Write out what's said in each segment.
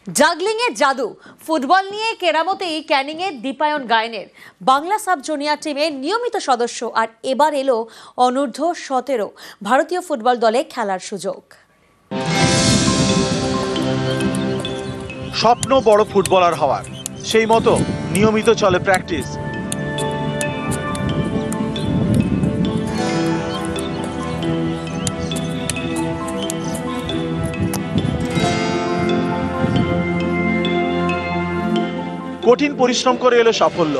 জাগলিংয়ের জাদু ফুটবল নিয়ে কেরামতেই ক্যানিংয়ের দীপায়ন গায়নের বাংলা সাব জুনিয়র টিমের নিয়মিত সদস্য। আর এবার এলো অনূর্ধ্ব 17 ভারতীয় ফুটবল দলে খেলার সুযোগ। স্বপ্ন বড় ফুটবলার হওয়ার, সেই মতো নিয়মিত চলে প্র্যাকটিস। কঠিন পরিশ্রম করে এলো সাফল্য।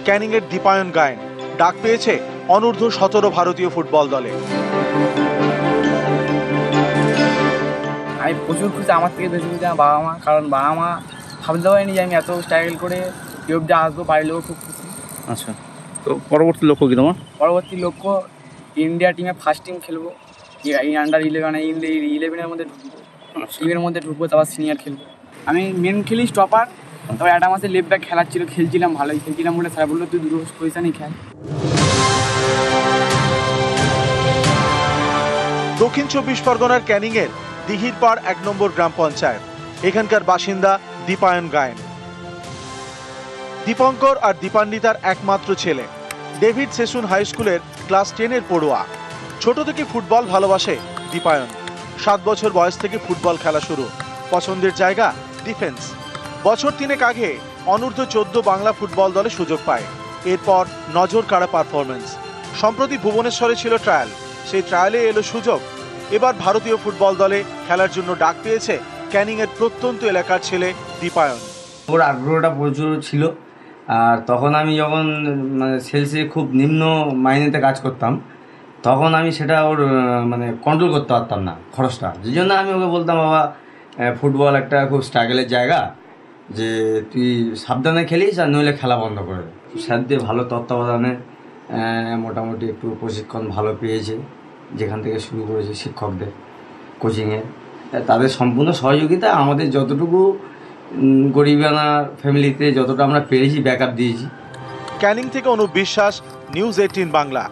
ক্যানিংয়ের দীপায়ন গায়ন ডাক পেয়েছে অনূর্ধ্ব 17 ভারতীয় ফুটবল দলে। আমি প্রচুর খুশি, আমার থেকে বেশি খুশি আমার বাবা মা, কারণ বাবা মা ভাবতে পারেনি যে আমি এত স্ট্রাগল করে এই অবধি আসবো, বাড়ির লোক খুব খুশি। আচ্ছা, তো পরবর্তী লক্ষ্য কি তোমার? পরবর্তী লক্ষ্য ইন্ডিয়া টিমে ফার্স্ট টিম খেলবো, এই আন্ডার 11-11-এর মধ্যে ঢুকবো, টিমের মধ্যে ঢুকবো, তারপর সিনিয়র খেলবো। আমি মেন খেলি স্টপার, তবে একটা মাসে লেফট ব্যাক খেলার ছিল, খেলছিলাম ভালোই খেলছিলাম বলে স্যার বললো তুই দুটো পজিশনেই খেল। দক্ষিণ 24 পরগনার ক্যানিংয়ের দিঘিরপাড় 1 নম্বর গ্রাম পঞ্চায়েত, এখানকার বাসিন্দা দীপায়ন গায়ন। দীপঙ্কর আর দীপান্বিতার একমাত্র ছেলে। ডেভিড সেসুন হাই স্কুলের ক্লাস 10-এর পড়ুয়া। ছোট থেকে ফুটবল ভালোবাসে দীপায়ন। 7 বছর বয়স থেকে ফুটবল খেলা শুরু। পছন্দের জায়গা ডিফেন্স। বছর 3 আগে অনূর্ধ্ব 14 বাংলা ফুটবল দলে সুযোগ পায়। এরপর নজর কাড়া পারফরমেন্স। সম্প্রতি ভুবনেশ্বরে ছিল ট্রায়াল, সেই ট্রায়ালে এলো সুযোগ। এবার ভারতীয় ফুটবল দলে খেলার জন্য ডাক পেয়েছে ক্যানিংয়ের প্রত্যন্ত এলাকার ছেলে দীপায়ন। ওর আগ্রহটা প্রচুর ছিল, আর তখন আমি যখন সেলসে খুব নিম্ন মাইনেতে কাজ করতাম, তখন আমি সেটা ওর কন্ট্রোল করতে পারতাম না খরচটা। যে জন্য আমি ওকে বলতাম, বাবা ফুটবল একটা খুব স্ট্রাগলের জায়গা, যে তুই সাবধানে খেলিস আর নইলে খেলা বন্ধ করে দে। স্যার দিয়ে ভালো তত্ত্বাবধানে মোটামুটি একটু প্রশিক্ষণ ভালো পেয়েছে, যেখান থেকে শুরু করেছে শিক্ষকদের কোচিংয়ে, তাদের সম্পূর্ণ সহযোগিতা। আমাদের যতটুকু গরিবানা ফ্যামিলিতে যতটা আমরা পেরেছি ব্যাকআপ দিয়েছি। ক্যানিং থেকে অনুপ বিশ্বাস, নিউজ 18 বাংলা।